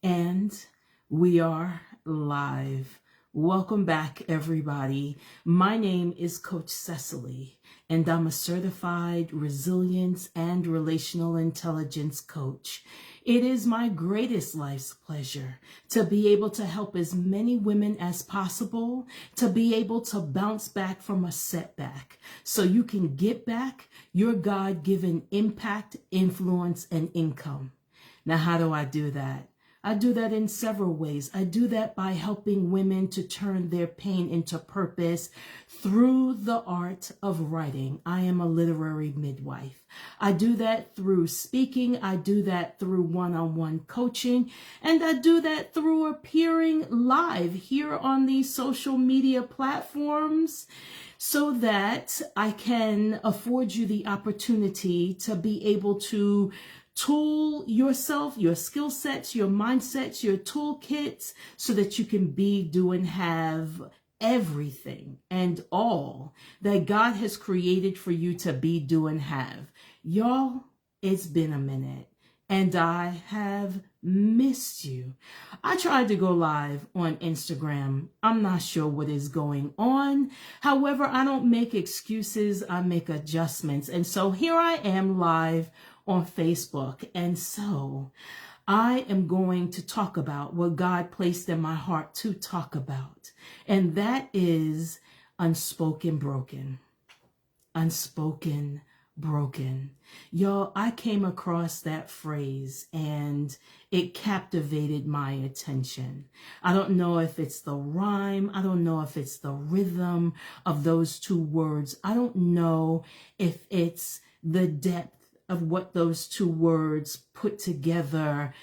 And we are live. Welcome back, everybody. My name is Coach Cecily, and I'm a certified resilience and relational intelligence coach. It is my greatest life's pleasure to be able to help as many women as possible to be able to bounce back from a setback so you can get back your God-given impact, influence, and income. Now, how do I do that? I do that in several ways. I do that by helping women to turn their pain into purpose through the art of writing. I am a literary midwife. I do that through speaking. I do that through one-on-one coaching. And I do that through appearing live here on these social media platforms so that I can afford you the opportunity to be able to tool yourself, your skill sets, your mindsets, your toolkits, so that you can be, do, and have everything and all that God has created for you to be, do, and have. Y'all, it's been a minute, and I have missed you. I tried to go live on Instagram. I'm not sure what is going on. However, I don't make excuses. I make adjustments. And so here I am live on Facebook. And so I am going to talk about what God placed in my heart to talk about. And that is unspoken broken. Unspoken broken. Y'all, I came across that phrase and it captivated my attention. I don't know if it's the rhyme. I don't know if it's the rhythm of those two words. I don't know if it's the depth of what those two words put together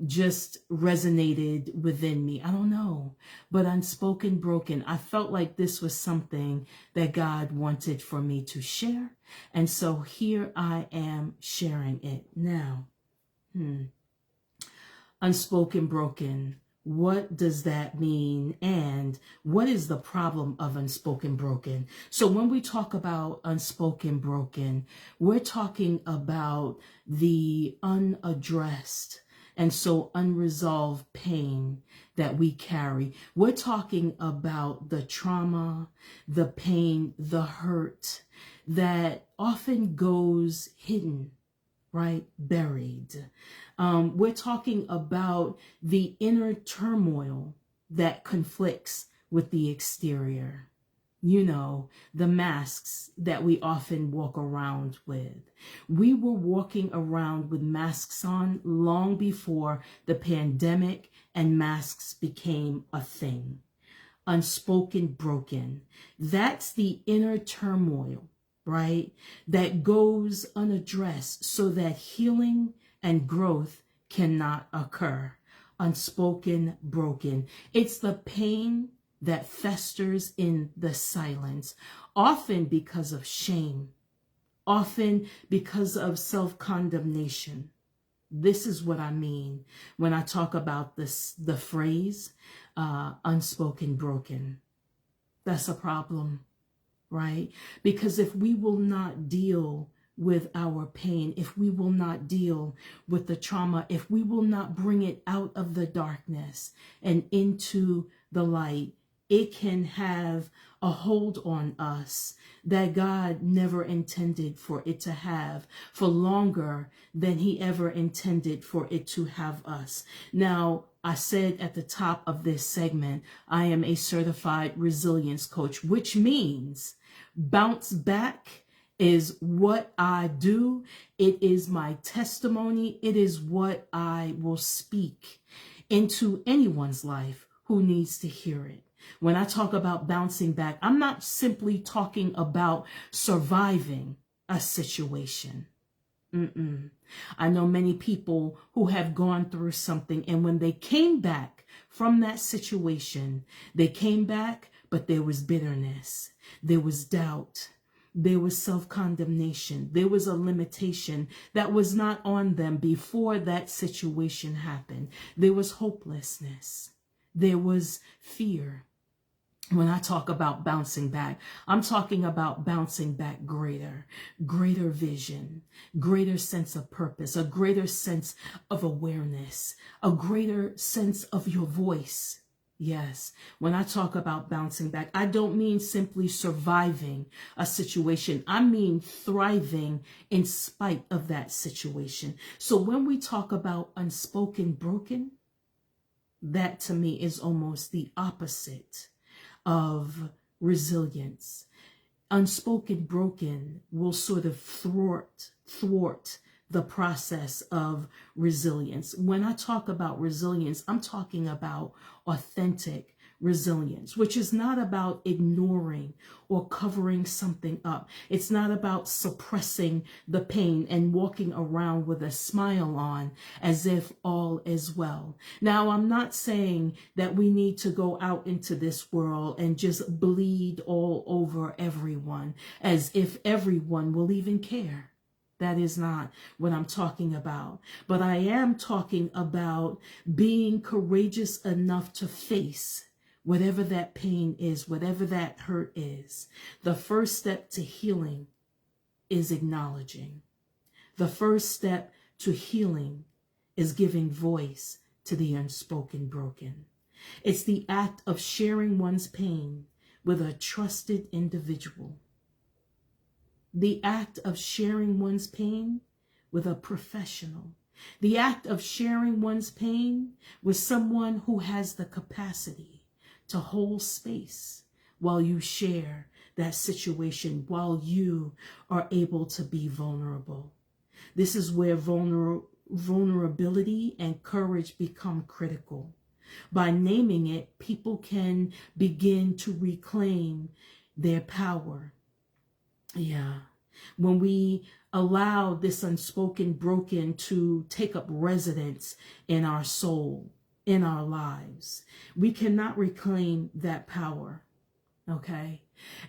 just resonated within me. I don't know. But unspoken broken, I felt like this was something that God wanted for me to share. And so here I am sharing it now. Unspoken broken. What does that mean? And what is the problem of unspoken broken? So when we talk about unspoken broken, we're talking about the unaddressed and so unresolved pain that we carry. We're talking about the trauma, the pain, the hurt that often goes hidden, right? Buried. We're talking about the inner turmoil that conflicts with the exterior. You know, the masks that we often walk around with. We were walking around with masks on long before the pandemic and masks became a thing. Unspoken broken. That's the inner turmoil, right? That goes unaddressed so that healing and growth cannot occur. Unspoken broken. It's the pain that festers in the silence, often because of shame, often because of self-condemnation. This is what I mean when I talk about this, the phrase, unspoken broken. That's a problem, right? Because if we will not deal with our pain, if we will not deal with the trauma, if we will not bring it out of the darkness and into the light, it can have a hold on us that God never intended for it to have for longer than he ever intended for it to have us. Now, I said at the top of this segment, I am a certified resilience coach, which means bounce back is what I do. It is my testimony. It is what I will speak into anyone's life who needs to hear it. When I talk about bouncing back, I'm not simply talking about surviving a situation. I know many people who have gone through something, and when they came back from that situation, they came back, but there was bitterness, there was doubt, there was self-condemnation, there was a limitation that was not on them before that situation happened. There was hopelessness, there was fear. When I talk about bouncing back, I'm talking about bouncing back greater vision, greater sense of purpose, a greater sense of awareness, a greater sense of your voice. Yes, when I talk about bouncing back, I don't mean simply surviving a situation. I mean thriving in spite of that situation. So when we talk about unspoken broken, that to me is almost the opposite of resilience. Unspoken broken will sort of thwart the process of resilience. When I talk about resilience, I'm talking about authentic resilience, which is not about ignoring or covering something up. It's not about suppressing the pain and walking around with a smile on as if all is well. Now, I'm not saying that we need to go out into this world and just bleed all over everyone as if everyone will even care. That is not what I'm talking about. But I am talking about being courageous enough to face whatever that pain is, whatever that hurt is. The first step to healing is acknowledging. The first step to healing is giving voice to the unspoken broken. It's the act of sharing one's pain with a trusted individual. The act of sharing one's pain with a professional. The act of sharing one's pain with someone who has the capacity to hold space while you share that situation, while you are able to be vulnerable. This is where vulnerability and courage become critical. By naming it, people can begin to reclaim their power. Yeah. When we allow this unspoken broken to take up residence in our soul, in our lives, we cannot reclaim that power. Okay.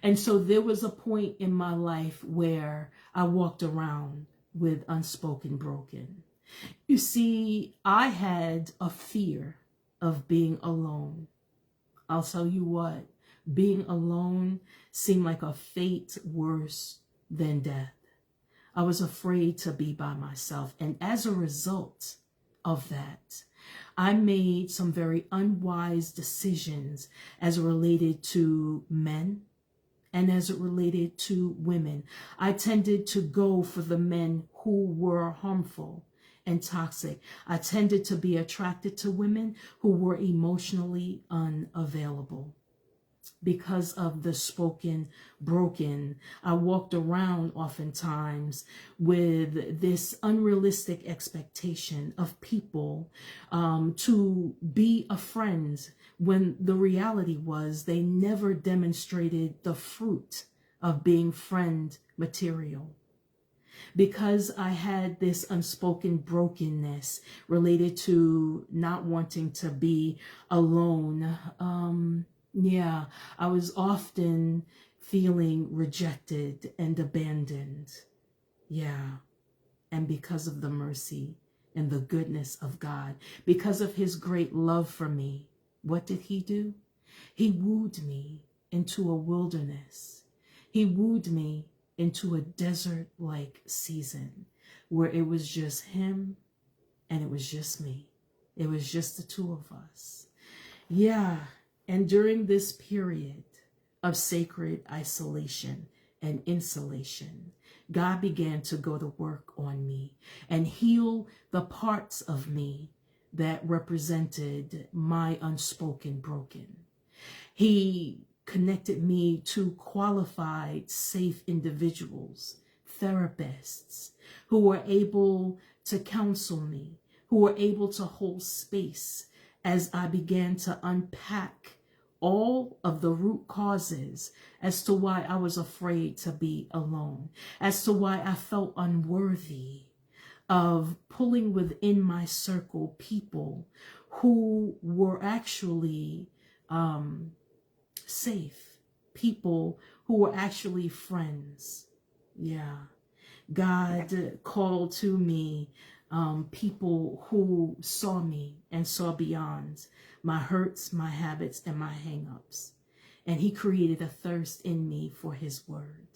And so there was a point in my life where I walked around with unspoken broken. You see, I had a fear of being alone. I'll tell you what, being alone seemed like a fate worse than death. I was afraid to be by myself. And as a result of that, I made some very unwise decisions as it related to men and as it related to women. I tended to go for the men who were harmful and toxic. I tended to be attracted to women who were emotionally unavailable. Because of the spoken broken, I walked around oftentimes with this unrealistic expectation of people to be a friend, when the reality was they never demonstrated the fruit of being friend material. Because I had this unspoken brokenness related to not wanting to be alone, yeah, I was often feeling rejected and abandoned. Yeah. And because of the mercy and the goodness of God, because of his great love for me, what did he do? He wooed me into a wilderness. He wooed me into a desert-like season where it was just him and it was just me. It was just the two of us. Yeah. And during this period of sacred isolation and insulation, God began to go to work on me and heal the parts of me that represented my unspoken broken. He connected me to qualified, safe individuals, therapists, who were able to counsel me, who were able to hold space as I began to unpack all of the root causes as to why I was afraid to be alone, as to why I felt unworthy of pulling within my circle people who were actually safe, people who were actually friends. Yeah. God called to me people who saw me and saw beyond my hurts, my habits, and my hang-ups. And he created a thirst in me for his word.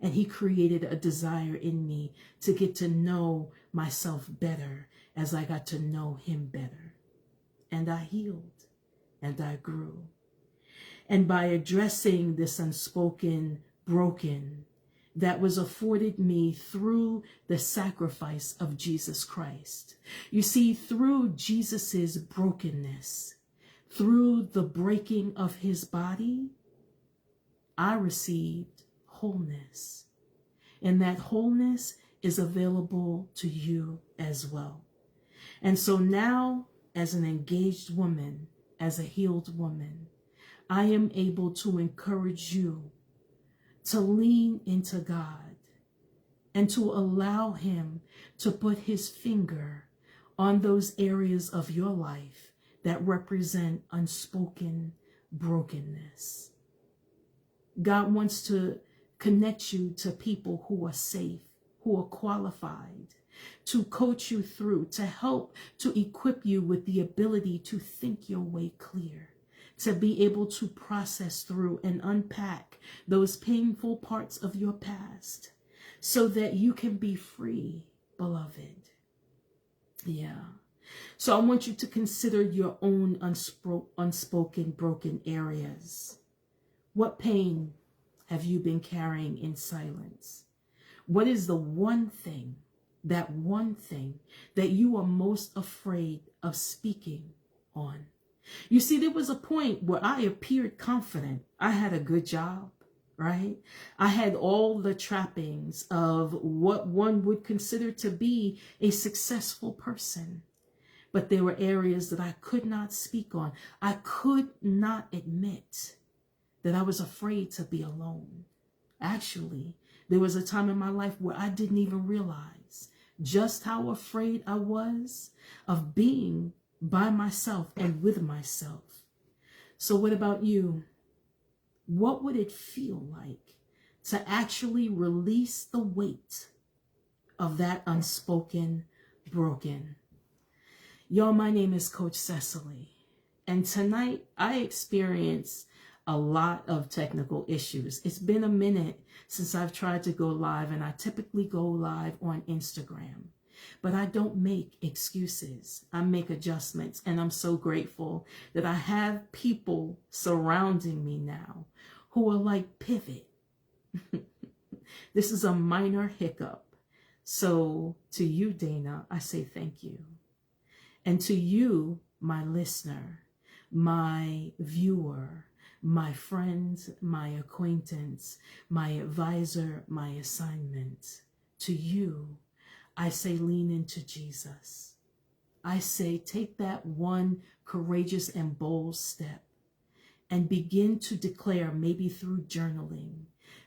And he created a desire in me to get to know myself better as I got to know him better. And I healed and I grew. And by addressing this unspoken broken that was afforded me through the sacrifice of Jesus Christ. You see, through Jesus's brokenness, through the breaking of his body, I received wholeness. And that wholeness is available to you as well. And so now, as an engaged woman, as a healed woman, I am able to encourage you to lean into God and to allow him to put his finger on those areas of your life that represent unspoken brokenness. God wants to connect you to people who are safe, who are qualified, to coach you through, to help, to equip you with the ability to think your way clear, to be able to process through and unpack those painful parts of your past so that you can be free, beloved. Yeah. So I want you to consider your own unspoken broken areas. What pain have you been carrying in silence? What is the one thing that you are most afraid of speaking on? You see, there was a point where I appeared confident. I had a good job, right? I had all the trappings of what one would consider to be a successful person. But there were areas that I could not speak on. I could not admit that I was afraid to be alone. Actually, there was a time in my life where I didn't even realize just how afraid I was of being by myself and with myself. So what about you? What would it feel like to actually release the weight of that unspoken broken? Y'all, my name is Coach Cecily, and tonight I experienced a lot of technical issues. It's been a minute since I've tried to go live, and I typically go live on Instagram. But I don't make excuses. I make adjustments, and I'm so grateful that I have people surrounding me now who are like, pivot. This is a minor hiccup. So to you, Dana, I say thank you. And to you, my listener, my viewer, my friend, my acquaintance, my advisor, my assignment, to you, I say lean into Jesus. I say take that one courageous and bold step and begin to declare, maybe through journaling.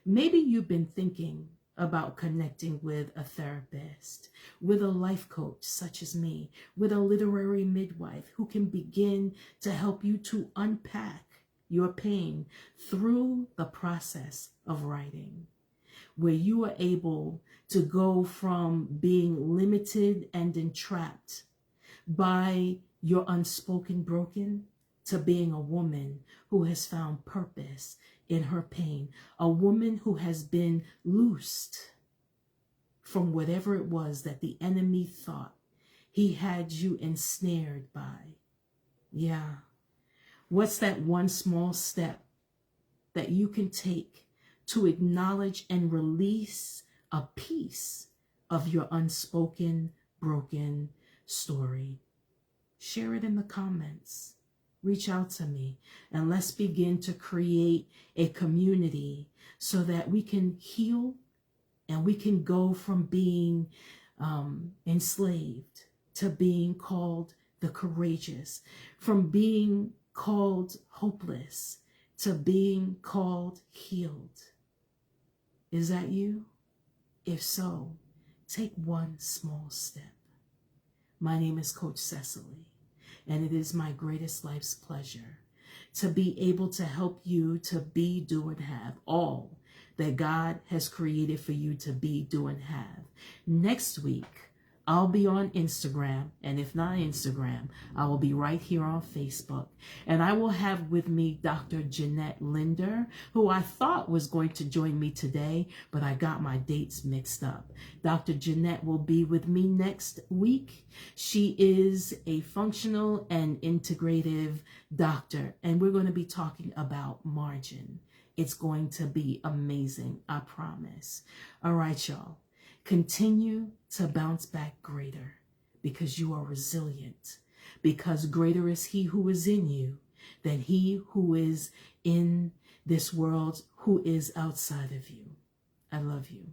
Maybe you've been thinking about connecting with a therapist, with a life coach such as me, with a literary midwife who can begin to help you to unpack your pain through the process of writing, where you are able to go from being limited and entrapped by your unspoken broken to being a woman who has found purpose in her pain, a woman who has been loosed from whatever it was that the enemy thought he had you ensnared by. Yeah. What's that one small step that you can take to acknowledge and release a piece of your unspoken, broken story? Share it in the comments. Reach out to me, and let's begin to create a community so that we can heal and we can go from being enslaved to being called the courageous, from being called hopeless to being called healed. Is that you? If so, take one small step. My name is Coach Cecily, and it is my greatest life's pleasure to be able to help you to be, do, and have all that God has created for you to be, do, and have. Next week, I'll be on Instagram, and if not Instagram, I will be right here on Facebook. And I will have with me Dr. Jeanette Linder, who I thought was going to join me today, but I got my dates mixed up. Dr. Jeanette will be with me next week. She is a functional and integrative doctor, and we're going to be talking about margin. It's going to be amazing, I promise. All right, y'all. Continue to bounce back greater because you are resilient, because greater is he who is in you than he who is in this world, who is outside of you. I love you.